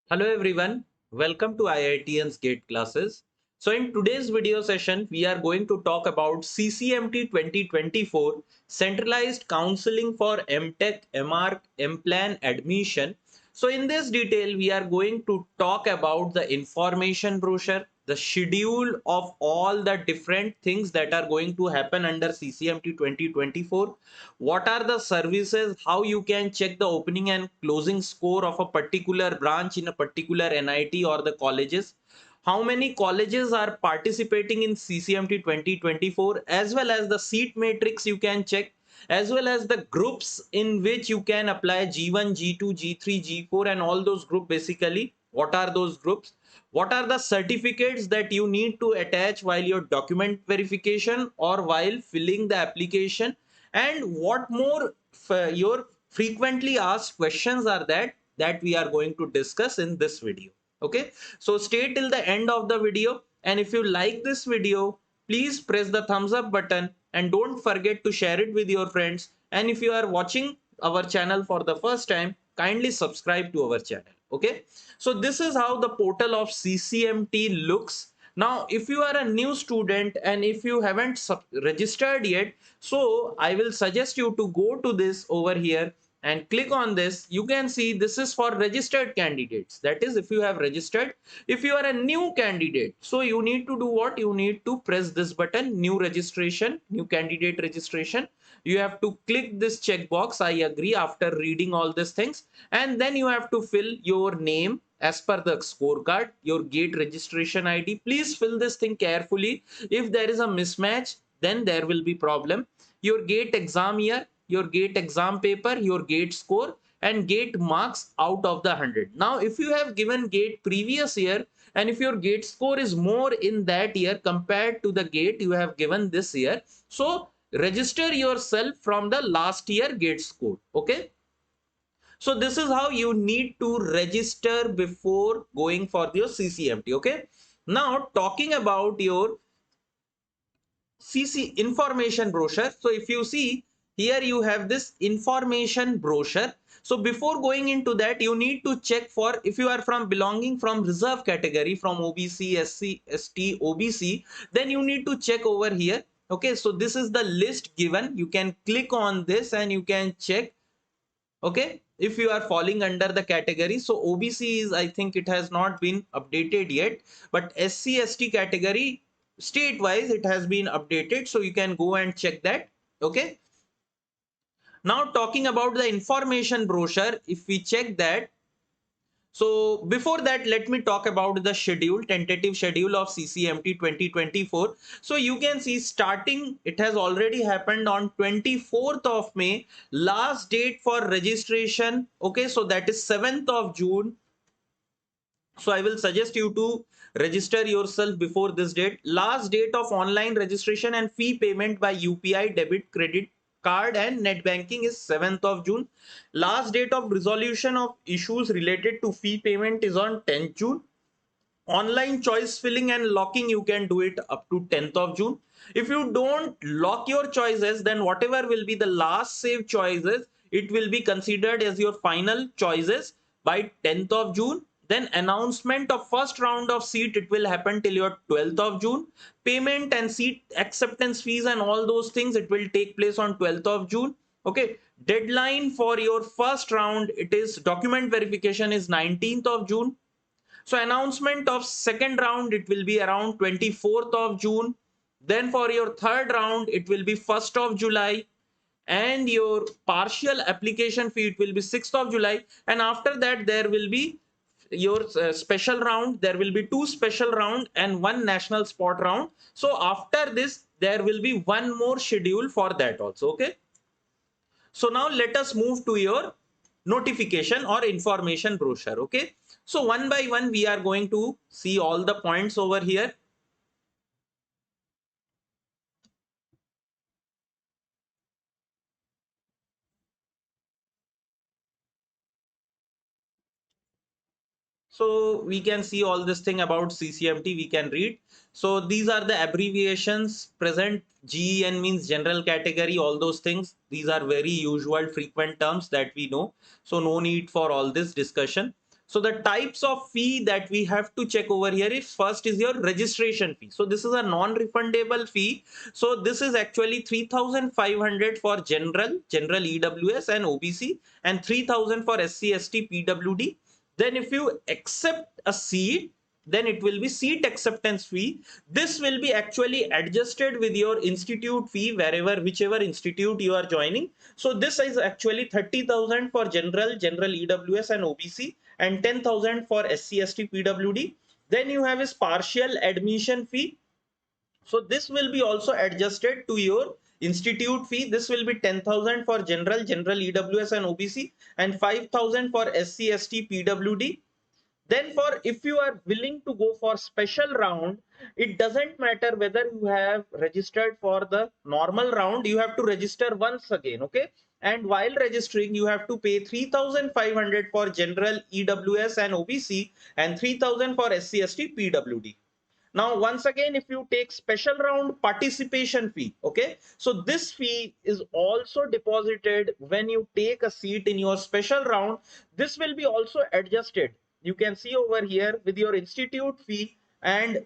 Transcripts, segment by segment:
Hello everyone, welcome to IIT's Gate classes. So in today's video session, we are going to talk about CCMT 2024 Centralized Counseling for MTech, MArch, MPlan admission. So in this detail, we are going to talk about the information brochure, the schedule of all the different things that are going to happen under CCMT 2024. What are the services, how you can check the opening and closing score of a particular branch in a particular NIT or the colleges, how many colleges are participating in CCMT 2024, as well as the seat matrix you can check, as well as the groups in which you can apply G1, G2, G3, G4 and all those groups. Basically, what are those groups, what are the certificates that you need to attach while your document verification or while filling the application, and what more your frequently asked questions are that we are going to discuss in this video. Okay, so stay till the end of the video, and if you like this video, please press the thumbs up button and don't forget to share it with your friends. And if you are watching our channel for the first time, kindly subscribe to our channel. Okay, so this is how the portal of CCMT looks. Now, if you are a new student and if you haven't registered yet, so I will suggest you to go to this over here and click on this. You can see this is for registered candidates. That is, if you have registered. If you are a new candidate, so you need to do what? You need to press this button, new registration, new candidate registration. You have to click this checkbox, I agree, after reading all these things. And then you have to fill your name as per the scorecard, your gate registration ID. Please fill this thing carefully. If there is a mismatch, then there will be problem. Your gate exam year, your gate exam paper, your gate score, and gate marks out of the 100. Now, if you have given gate previous year and if your gate score is more in that year compared to the gate you have given this year, so register yourself from the last year gate score. Okay, so this is how you need to register before going for your CCMT. Okay, now talking about your CC information brochure. So if you see here, you have this information brochure. So before going into that, you need to check for if you are from belonging from reserve category, from OBC, SC, ST, OBC, then you need to check over here. Okay, so this is the list given. You can click on this and you can check. Okay, if you are falling under the category, so OBC is, I think it has not been updated yet, but SC ST category state wise it has been updated, so you can go and check that. Okay, now talking about the information brochure, if we check that, so before that, let me talk about the schedule, tentative schedule of CCMT 2024. So you can see starting, it has already happened on 24th of May, last date for registration. Okay, so that is 7th of June. So I will suggest you to register yourself before this date. Last date of online registration and fee payment by UPI, debit, credit card and net banking is 7th of June. Last date of resolution of issues related to fee payment is on 10th June. Online choice filling and locking, you can do it up to 10th of June. If you don't lock your choices, then whatever will be the last saved choices, it will be considered as your final choices by 10th of June. Then announcement of first round of seat, it will happen till your 12th of June. Payment and seat acceptance fees and all those things, it will take place on 12th of June. Okay, deadline for your first round, it is document verification is 19th of June. So announcement of second round, it will be around 24th of June. Then for your third round, it will be 1st of July. And your partial application fee, it will be 6th of July. And after that, there will be your special round. There will be two special round and one national spot round. So after this, there will be one more schedule for that also. Okay. So now let us move to your notification or information brochure. Okay, so one by one we are going to see all the points over here. So we can see all this thing about CCMT, we can read. So these are the abbreviations present. GEN means general category, all those things. These are very usual frequent terms that we know. So no need for all this discussion. So the types of fee that we have to check over here is, first is your registration fee. So this is a non-refundable fee. So this is actually 3,500 for general EWS and OBC, and 3,000 for SC, ST, PWD. Then if you accept a seat, then it will be seat acceptance fee. This will be actually adjusted with your institute fee, whichever institute you are joining. So this is actually 30,000 for general EWS and OBC, and 10,000 for SC, ST, PWD. Then you have is partial admission fee. So this will be also adjusted to your institute fee. This will be 10,000 for general EWS and OBC, and 5,000 for SC, ST, PWD. Then for if you are willing to go for special round, it doesn't matter whether you have registered for the normal round, you have to register once again, okay? And while registering, you have to pay 3,500 for general EWS and OBC, and 3,000 for SC, ST, PWD. Now, once again, if you take special round, participation fee, okay? So this fee is also deposited when you take a seat in your special round. This will be also adjusted. You can see over here with your institute fee, and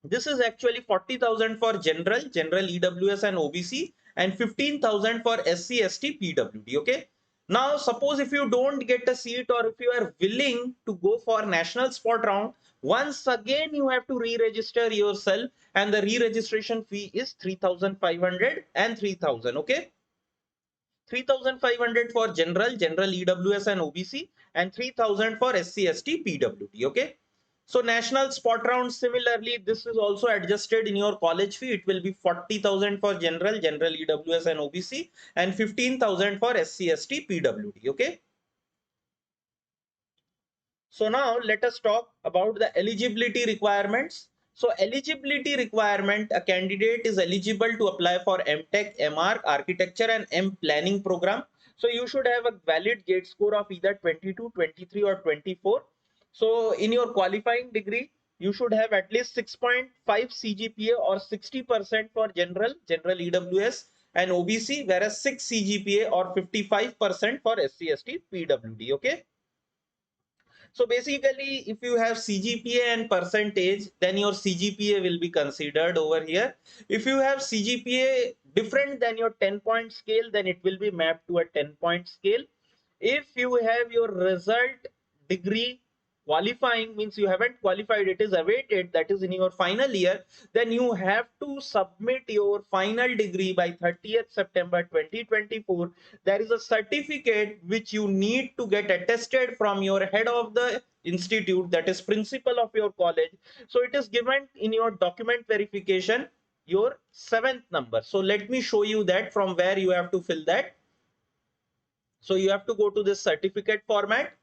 this is actually 40,000 for general EWS and OBC, and 15,000 for SC, ST, PWD, okay? Now, suppose if you don't get a seat, or if you are willing to go for national spot round, once again you have to re-register yourself, and the re-registration fee is 3,500 and 3,000, okay? 3,500 for general EWS and OBC, and 3,000 for SC, ST, PWD, okay? So national spot round, similarly, this is also adjusted in your college fee. It will be 40,000 for general EWS and OBC, and 15,000 for SC, ST, PWD, okay? So now let us talk about the eligibility requirements. So eligibility requirement, a candidate is eligible to apply for MTech, MArch, Architecture and M Planning program. So you should have a valid GATE score of either 22, 23 or 24. So in your qualifying degree, you should have at least 6.5 CGPA or 60% for general EWS and OBC, whereas 6 CGPA or 55% for SC, ST, PWD, okay? So basically, if you have CGPA and percentage, then your CGPA will be considered over here. If you have CGPA different than your 10-point scale, then it will be mapped to a 10-point scale. If you have your result degree qualifying, means you haven't qualified, it is awaited, that is in your final year, then you have to submit your final degree by 30th September 2024. There is a certificate which you need to get attested from your head of the institute, that is principal of your college. So it is given in your document verification, your 7th number. So let me show you that from where you have to fill that. So you have to go to this certificate format,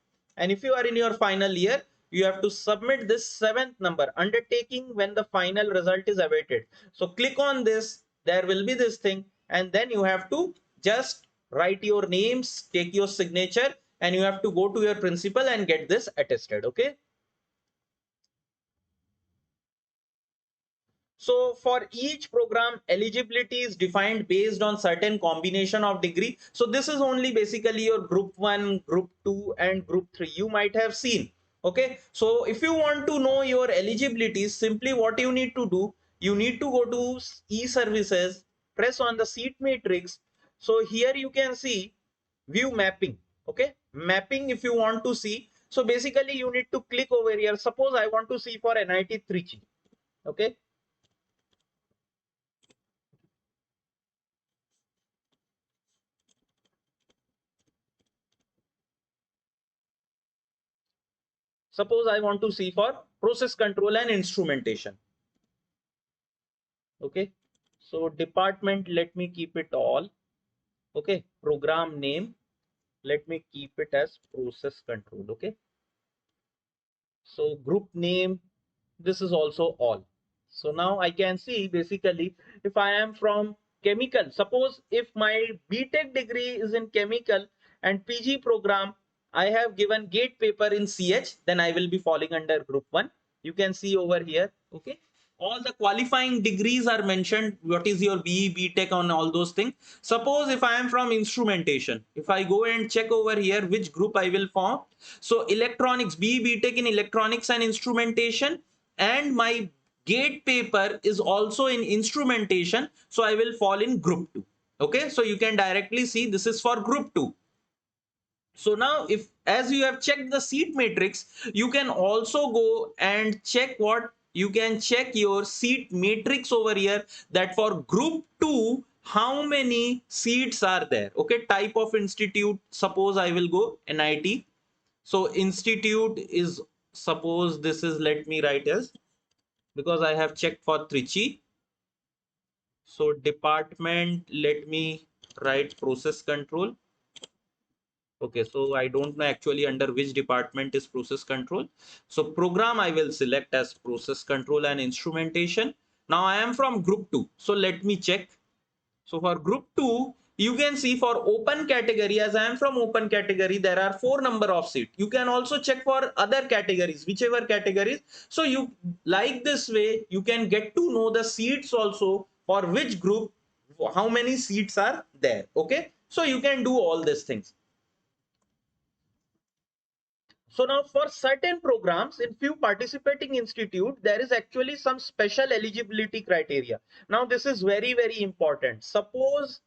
and if you are in your final year, you have to submit this 7th number, undertaking when the final result is awaited. So click on this, there will be this thing, and then you have to just write your names, take your signature, and you have to go to your principal and get this attested, okay? So for each program, eligibility is defined based on certain combination of degree. So this is only basically your group 1, group 2 and group 3 you might have seen. Okay. So if you want to know your eligibility, simply what you need to do, you need to go to e-services, press on the seat matrix. So here you can see view mapping. Okay. Mapping if you want to see. So basically you need to click over here. Suppose I want to see for NIT Trichy. Okay. Suppose I want to see for process control and instrumentation. Okay. So department, let me keep it all. Okay. Program name, let me keep it as process control. Okay. So group name, this is also all. So now I can see basically if I am from chemical, suppose if my BTech degree is in chemical and PG program, I have given gate paper in CH, then I will be falling under group 1. You can see over here. Okay. all the qualifying degrees are mentioned, what is your BE, BTech on all those things. Suppose if I am from instrumentation, if I go and check over here which group I will form, so electronics, BE, BTech in electronics and instrumentation, and my gate paper is also in instrumentation, so I will fall in group 2. Okay, so you can directly see this is for group 2. So now if as you have checked the seat matrix, you can also go and check what you can check your seat matrix over here, that for group 2 how many seats are there. Okay, type of institute, suppose I will go NIT. So institute is, suppose this is, let me write as, because I have checked for Trichy. So department, let me write process control. Okay, so I don't know actually under which department is process control. So program I will select as process control and instrumentation. Now I am from group 2. So let me check. So for group 2, you can see for open category, as I am from open category, there are 4 number of seats. You can also check for other categories, whichever categories. So you, like this way, you can get to know the seats also for which group, how many seats are there. Okay, so you can do all these things. So now for certain programs in few participating institute, there is actually some special eligibility criteria. Now this is very, very important. Suppose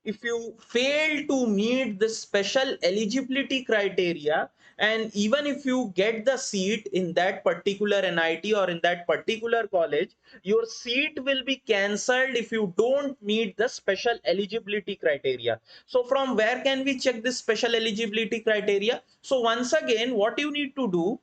if you fail to meet the special eligibility criteria, and even if you get the seat in that particular NIT or in that particular college, your seat will be cancelled if you don't meet the special eligibility criteria. So from where can we check this special eligibility criteria? So once again, what you need to do,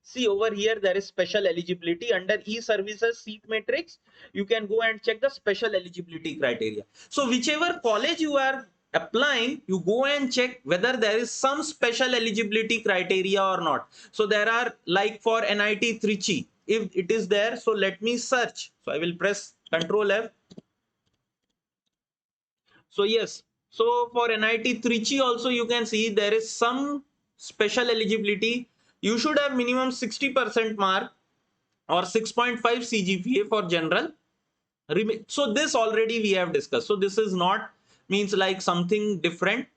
see over here, there is special eligibility under e-services seat matrix. You can go and check the special eligibility criteria. So whichever college you are applying, you go and check whether there is some special eligibility criteria or not. So there are, like for NIT Trichy, if it is there, so let me search. So I will press Ctrl F. So yes, so for NIT Trichy also you can see there is some special eligibility. You should have minimum 60% mark or 6.5 CGPA for general. So this already we have discussed. So this is not means like something different.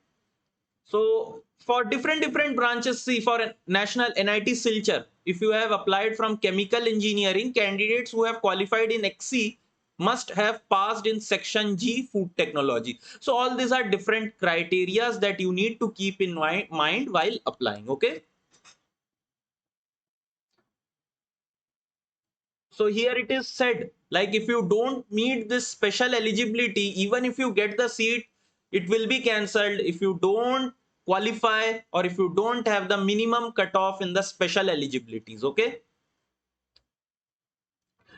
So for different branches, see for national NIT Silchar, if you have applied from chemical engineering, candidates who have qualified in XC must have passed in section G food technology. So all these are different criterias that you need to keep in mind while applying. Okay. So here it is said, like if you don't meet this special eligibility, even if you get the seat, it will be cancelled if you don't qualify or if you don't have the minimum cutoff in the special eligibilities. Okay.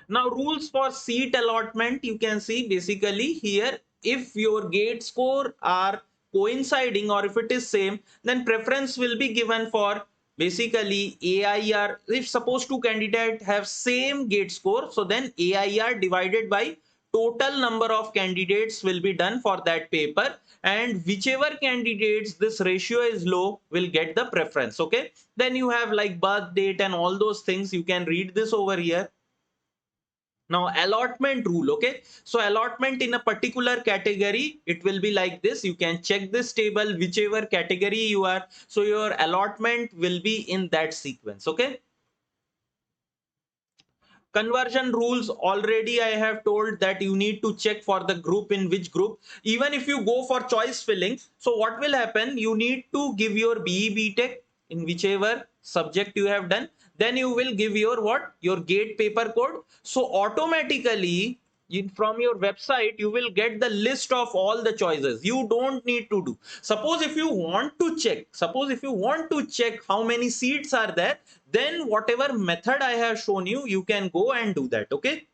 Now rules for seat allotment, you can see basically here, if your gate score are coinciding or if it is same, then preference will be given for basically AIR. If suppose two candidates have same gate score, so then AIR divided by total number of candidates will be done for that paper, and whichever candidates this ratio is low will get the preference. Okay, then you have like birth date and all those things, you can read this over here. Now allotment rule. Okay, so allotment in a particular category, it will be like this. You can check this table, whichever category you are, so your allotment will be in that sequence. Okay, conversion rules, already I have told that you need to check for the group, in which group. Even if you go for choice filling, so what will happen, you need to give your BE BTech in whichever subject you have done, then you will give your what, your gate paper code. So automatically from your website you will get the list of all the choices. You don't need to do. Suppose if you want to check, how many seats are there, then whatever method I have shown you, you can go and do that. Okay.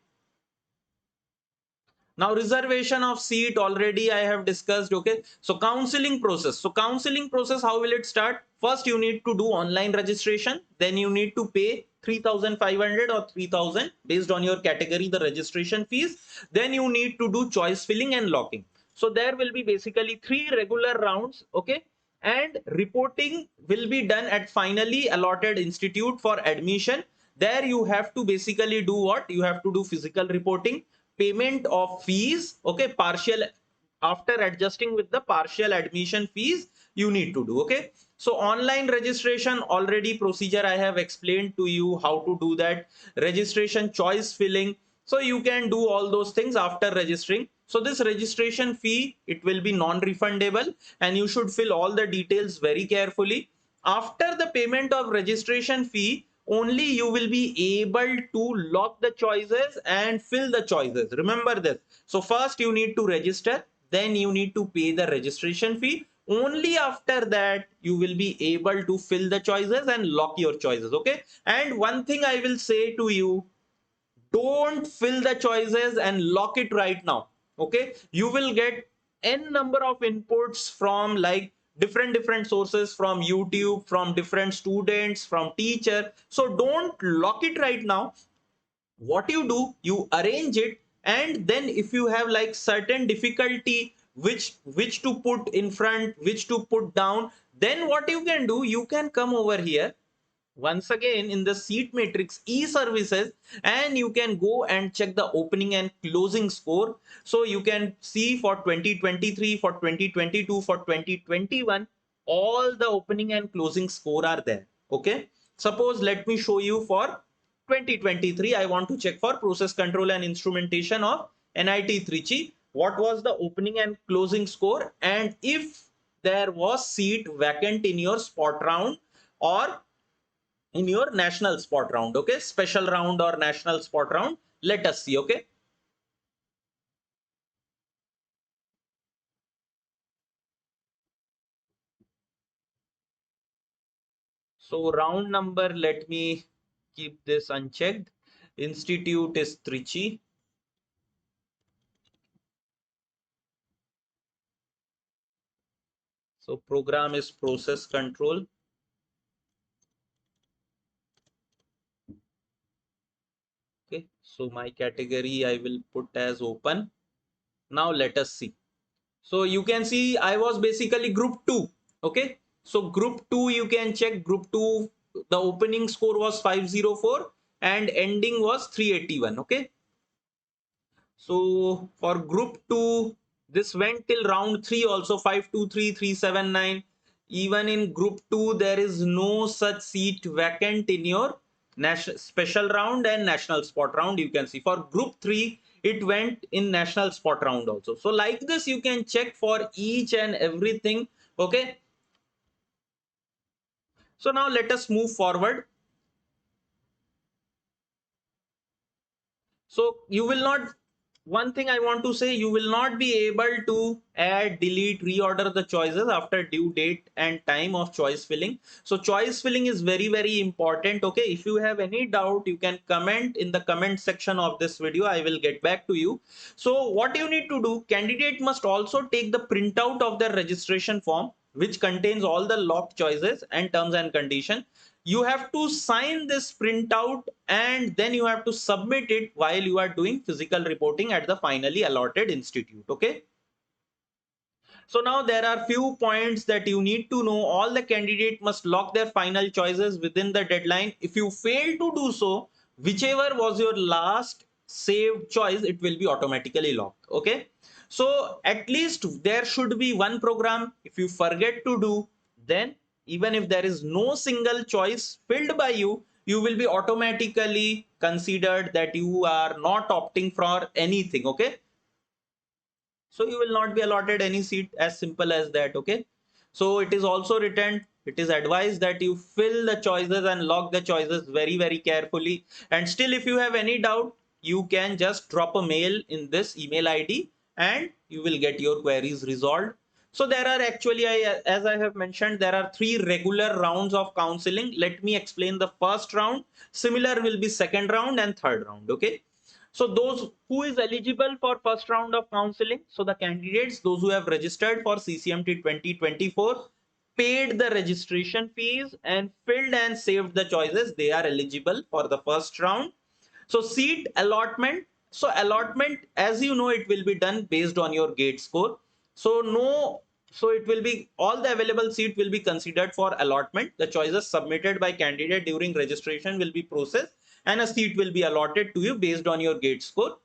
Now reservation of seat already I have discussed. Okay, so counseling process. So counseling process, how will it start? First you need to do online registration, then you need to pay 3,500 or 3,000 based on your category, the registration fees. Then you need to do choice filling and locking. So there will be basically 3 regular rounds. Okay, and reporting will be done at finally allotted institute for admission. There you have to basically do what? You have to do physical reporting, payment of fees, okay, partial, after adjusting with the partial admission fees you need to do. Okay, so online registration, already procedure I have explained to you how to do that. Registration choice filling, so you can do all those things after registering. So this registration fee, it will be non-refundable, and you should fill all the details very carefully. After the payment of registration fee, only you will be able to lock the choices and fill the choices. Remember this. So first you need to register, then you need to pay the registration fee. Only after that you will be able to fill the choices and lock your choices. Okay, and one thing I will say to you, don't fill the choices and lock it right now. Okay, you will get n number of inputs from like different sources, from YouTube, from different students, from teacher. So don't lock it right now. What you do, you arrange it, and then if you have like certain difficulty which to put in front, which to put down, then what you can do, you can come over here once again in the seat matrix e-services, and you can go and check the opening and closing score. So you can see for 2023, for 2022, for 2021, all the opening and closing score are there. Okay, suppose let me show you for 2023. I want to check for process control and instrumentation of NIT Trichy, what was the opening and closing score, and if there was seat vacant in your spot round or in your national spot round. Okay, special round or national spot round, let us see. Okay, so round number, let me keep this unchecked. Institute is Trichy. So program is process control. Okay, so my category I will put as open. Now let us see. So you can see I was basically group 2. Okay, so group 2, you can check group 2, the opening score was 504 and ending was 381. Okay, so for group 2, this went till round 3 also, 523, 379. Even in group 2, there is no such seat vacant in your national special round and national spot round. You can see for group 3, it went in national spot round also. So like this, you can check for each and everything. Okay. So now let us move forward. So you will not, one thing I want to say, you will not be able to add, delete, reorder the choices after due date and time of choice filling. So choice filling is very important. Okay, if you have any doubt, you can comment in the comment section of this video. I will get back to you. So what you need to do, candidate must also take the printout of their registration form, which contains all the locked choices and terms and condition. You have to sign this printout and then you have to submit it while you are doing physical reporting at the finally allotted institute. Okay, so now there are few points that you need to know. All the candidate must lock their final choices within the deadline. If you fail to do so, whichever was your last saved choice, it will be automatically locked. Okay, so at least there should be one program. If you forget to do, then even if there is no single choice filled by you, you will be automatically considered that you are not opting for anything. Okay, so you will not be allotted any seat, as simple as that. Okay, so it is also written, it is advised that you fill the choices and log the choices very carefully. And still if you have any doubt, you can just drop a mail in this email ID and you will get your queries resolved. So there are actually, as I have mentioned, there are 3 regular rounds of counseling. Let me explain the first round. Similar will be second round and third round. Okay, so those who is eligible for first round of counseling, so the candidates, those who have registered for CCMT 2024, paid the registration fees and filled and saved the choices, they are eligible for the first round. So seat allotment. So allotment, as you know, it will be done based on your gate score. So no So it will be all the available seat will be considered for allotment. The choices submitted by candidate during registration will be processed and a seat will be allotted to you based on your gate score.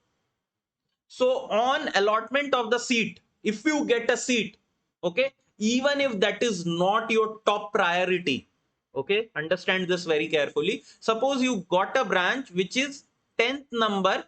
So on allotment of the seat, if you get a seat, okay, even if that is not your top priority, okay, understand this very carefully. Suppose you got a branch which is 10th number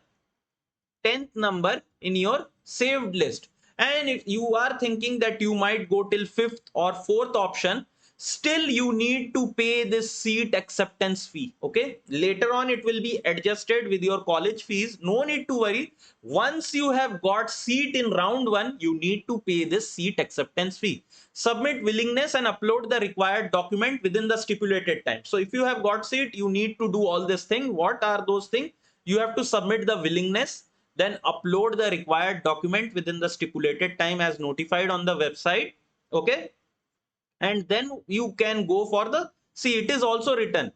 10th number in your saved list, and if you are thinking that you might go till 5th or 4th option, still you need to pay this seat acceptance fee. Okay, later on it will be adjusted with your college fees, no need to worry. Once you have got seat in round 1, you need to pay this seat acceptance fee. Submit willingness and upload the required document within the stipulated time. So if you have got seat, you need to do all this thing. What are those things? You have to submit the willingness, then upload the required document within the stipulated time as notified on the website. Okay, and then you can go for the, see, it is also written,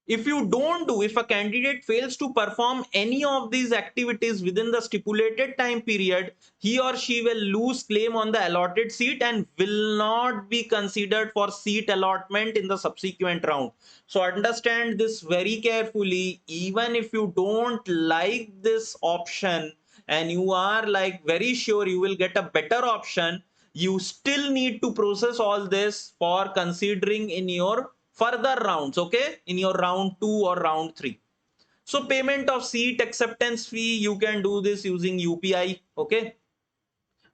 if you don't do, if a candidate fails to perform any of these activities within the stipulated time period, he or she will lose claim on the allotted seat and will not be considered for seat allotment in the subsequent round. So understand this very carefully. Even if you don't like this option and you are like very sure you will get a better option, you still need to process all this for considering in your further rounds, okay, in your round 2 or round 3. So payment of seat acceptance fee, you can do this using UPI. Okay,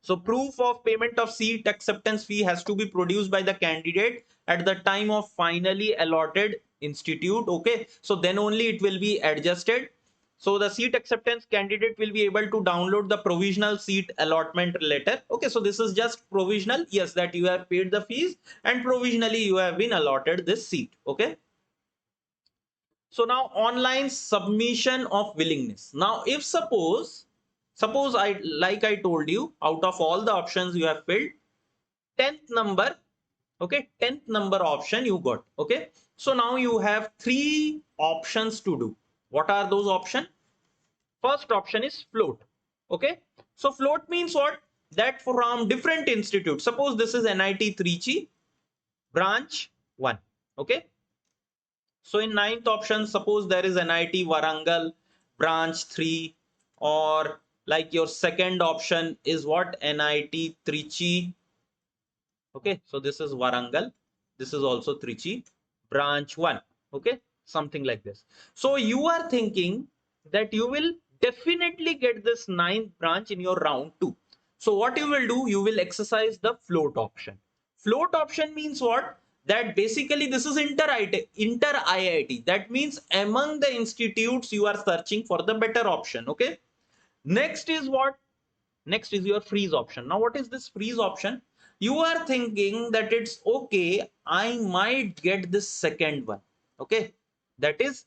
so proof of payment of seat acceptance fee has to be produced by the candidate at the time of finally allotted institute. Okay, so then only it will be adjusted. So the seat acceptance candidate will be able to download the provisional seat allotment letter. Okay, so this is just provisional. Yes, that you have paid the fees and provisionally you have been allotted this seat. Okay. So now online submission of willingness. Now if suppose I, like I told you, out of all the options you have filled, 10th number, okay, 10th number option you got. Okay, so now you have 3 options to do. What are those options? First option is float. Okay, so float means what? That from different institutes, suppose this is NIT Trichy branch 1. Okay, so in 9th option, suppose there is NIT Warangal branch 3, or like your second option is what? NIT Trichy. Okay, so this is Warangal, this is also Trichy branch 1. Okay, something like this. So you are thinking that you will definitely get this 9th branch in your round 2. So what you will do, you will exercise the float option. Float option means what? That basically this is inter IIT. That means among the institutes you are searching for the better option. Okay, next is what? Next is your freeze option. Now what is this freeze option? You are thinking that it's okay, I might get this second one. Okay, that is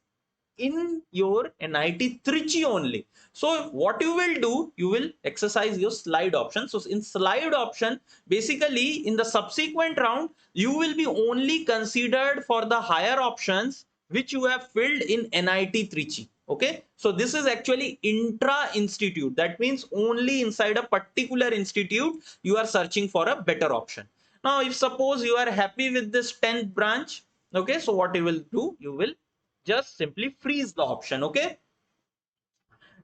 in your NIT Trichy only. So what you will do, you will exercise your slide option. So in slide option, basically in the subsequent round, you will be only considered for the higher options which you have filled in NIT Trichy. Okay, so this is actually intra institute. That means only inside a particular institute you are searching for a better option. Now if suppose you are happy with this 10th branch, okay, so what you will do, you will just simply freeze the option. Okay,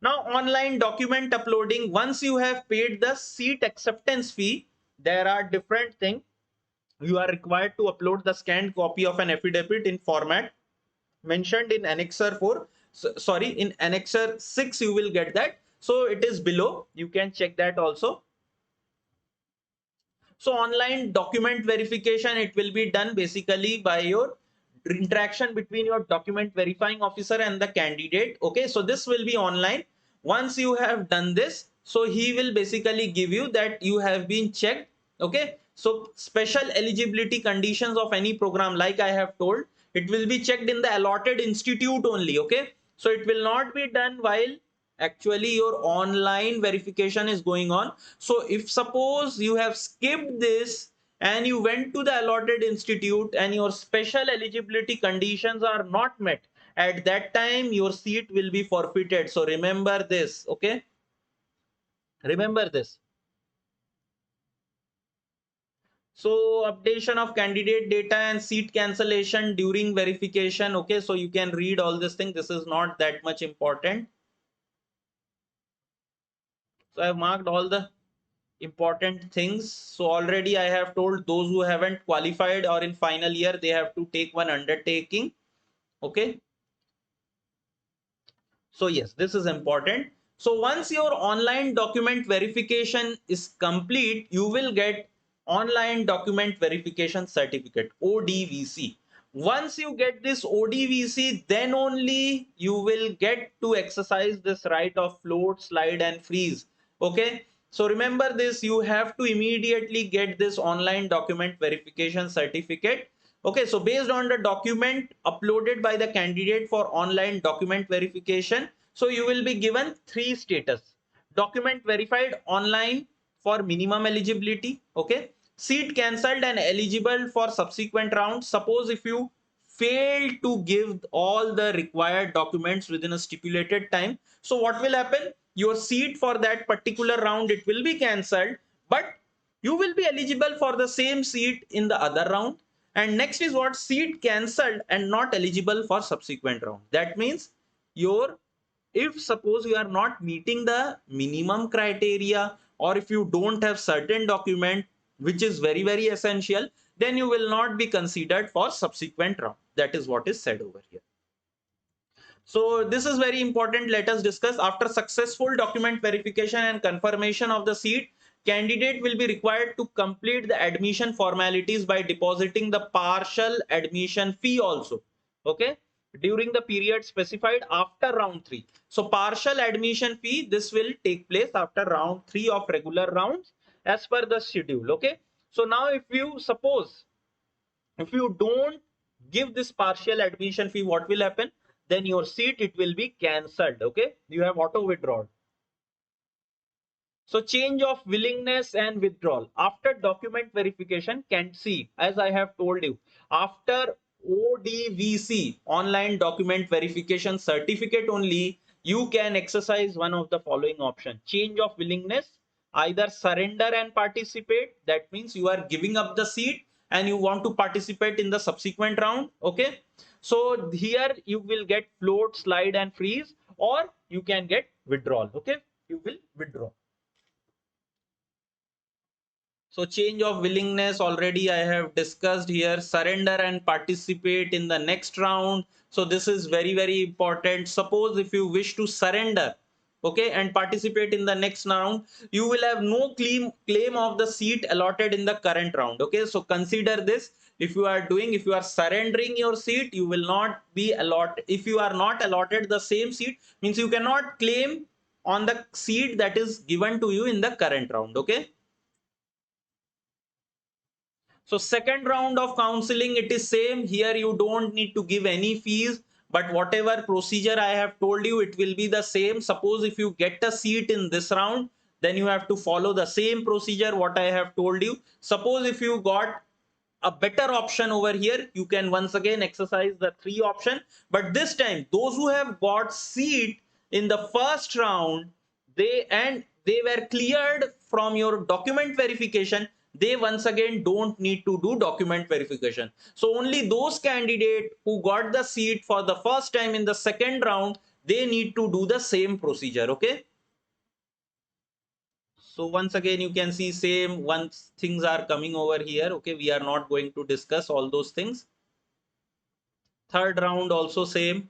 now online document uploading, once you have paid the seat acceptance fee, there are different things. You are required to upload the scanned copy of an affidavit in format mentioned in annexure 4. Sorry, in annexure 6 you will get that, so it is below, you can check that also. So online document verification, it will be done basically by your interaction between your document verifying officer and the candidate. Okay, so this will be online. Once you have done this, so he will basically give you that you have been checked. Okay, so special eligibility conditions of any program, like I have told, it will be checked in the allotted institute only. Okay, so it will not be done while actually your online verification is going on. So if suppose you have skipped this and you went to the allotted institute and your special eligibility conditions are not met, at that time your seat will be forfeited. So remember this. Okay, remember this. So updation of candidate data and seat cancellation during verification. Okay, so you can read all this thing. This is not that much important. So I have marked all the important things. So already I have told those who haven't qualified or in final year, they have to take one undertaking. Okay. So yes, this is important. So once your online document verification is complete, you will get online document verification certificate, ODVC. Once you get this ODVC, then only you will get to exercise this right of float, slide and freeze. Okay. So remember this, you have to immediately get this online document verification certificate. Okay, so based on the document uploaded by the candidate for online document verification, so you will be given three status. Document verified online for minimum eligibility. Okay, seat cancelled and eligible for subsequent rounds. Suppose if you fail to give all the required documents within a stipulated time, so what will happen? Your seat for that particular round, it will be cancelled, but you will be eligible for the same seat in the other round. And next is what? Seat cancelled and not eligible for subsequent round. That means your, if suppose you are not meeting the minimum criteria, or if you don't have certain document which is very essential, then you will not be considered for subsequent round. That is what is said over here. So this is very important. Let us discuss. After successful document verification and confirmation of the seat, candidate will be required to complete the admission formalities by depositing the partial admission fee also. Okay, during the period specified after round 3. So partial admission fee, this will take place after round 3 of regular rounds as per the schedule. Okay, so now if you suppose, if you don't give this partial admission fee, what will happen? Then your seat, it will be cancelled. Okay, you have auto withdrawal. So change of willingness and withdrawal after document verification can see, as I have told you, after ODVC, online document verification certificate only, you can exercise one of the following option. Change of willingness, either surrender and participate. That means you are giving up the seat and you want to participate in the subsequent round. Okay. So here you will get float, slide and freeze, or you can get withdrawal. Okay. You will withdraw. So change of willingness already I have discussed here. Surrender and participate in the next round. So this is very important. Suppose if you wish to surrender, okay, and participate in the next round, you will have no claim of the seat allotted in the current round. Okay, so consider this. If you are doing, if you are surrendering your seat, you will not be allotted. If you are not allotted the same seat, means you cannot claim on the seat that is given to you in the current round. Okay. So second round of counseling, it is same. Here you don't need to give any fees, but whatever procedure I have told you, it will be the same. Suppose if you get a seat in this round, then you have to follow the same procedure what I have told you. Suppose if you got a better option over here, you can once again exercise the 3 option. But this time, those who have got seat in the first round, they were cleared from your document verification, they once again don't need to do document verification. So only those candidates who got the seat for the first time in the second round, they need to do the same procedure. Okay. So once again, you can see same once things are coming over here. Okay, we are not going to discuss all those things. Third round also same.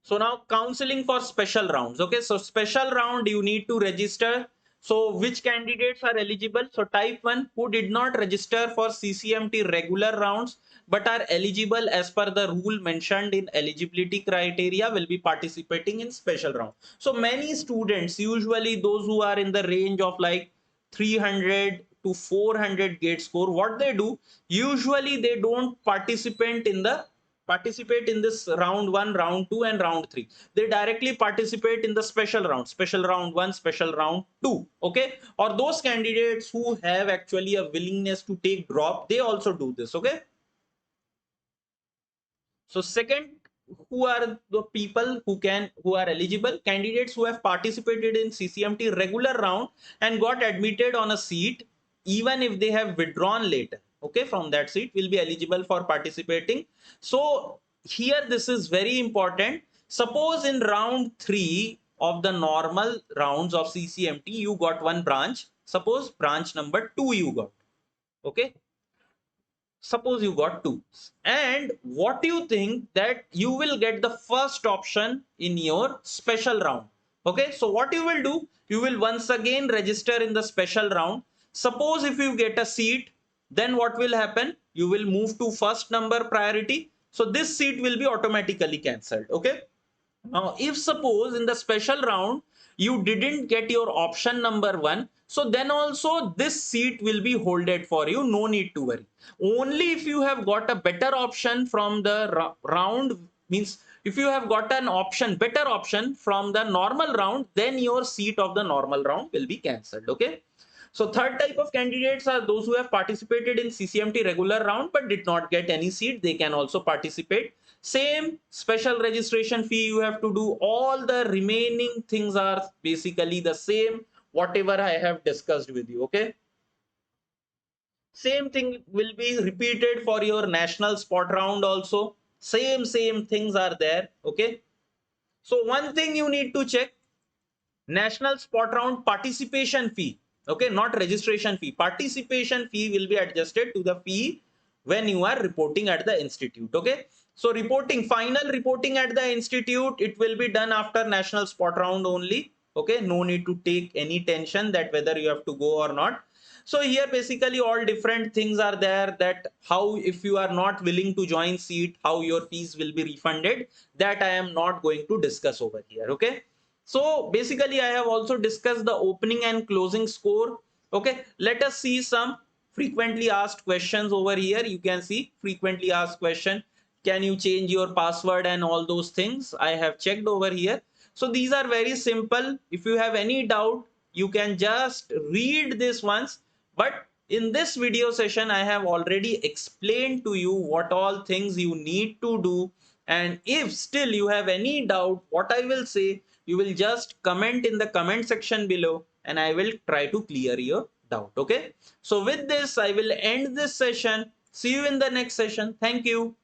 So now counseling for special rounds. Okay, so special round you need to register. So which candidates are eligible? So type 1, who did not register for CCMT regular rounds but are eligible as per the rule mentioned in eligibility criteria, will be participating in special round. So many students, usually those who are in the range of like 300 to 400 gate score, what they do, usually they don't participate in this round 1, round 2 and round 3. They directly participate in the special round 1, special round 2. Okay, or those candidates who have actually a willingness to take drop, they also do this. Okay. So second, who are the people who are eligible? Candidates who have participated in CCMT regular round and got admitted on a seat, even if they have withdrawn later, okay, from that seat, will be eligible for participating. So here this is very important. Suppose in round 3 of the normal rounds of CCMT you got one branch, suppose branch number 2 you got, okay, suppose you got two, and what do you think that you will get the first option in your special round? Okay, so what you will do, you will once again register in the special round. Suppose if you get a seat, then what will happen, you will move to first number priority, so this seat will be automatically cancelled. Okay, now, if suppose in the special round you didn't get your option number 1, so then also this seat will be holded for you, no need to worry. Only if you have got a better option from the round, means if you have got an option, better option from the normal round, then your seat of the normal round will be cancelled. Okay. So third type of candidates are those who have participated in CCMT regular round but did not get any seat. They can also participate. Same special registration fee you have to do. All the remaining things are basically the same, whatever I have discussed with you. Okay. Same thing will be repeated for your national spot round also. Same things are there. Okay. So one thing you need to check, national spot round participation fee, okay, not registration fee. Participation fee will be adjusted to the fee when you are reporting at the institute. Okay, so reporting, final reporting at the institute, it will be done after national spot round only. Okay, no need to take any tension that whether you have to go or not. So here basically all different things are there, that how if you are not willing to join seat, how your fees will be refunded, that I am not going to discuss over here. Okay, so basically I have also discussed the opening and closing score. Okay, let us see some frequently asked questions over here. You can see frequently asked question, can you change your password and all those things, I have checked over here. So these are very simple. If you have any doubt, you can just read this once, but in this video session I have already explained to you what all things you need to do. And if still you have any doubt, what I will say, you will just comment in the comment section below and I will try to clear your doubt. Okay, so with this I will end this session. See you in the next session. Thank you.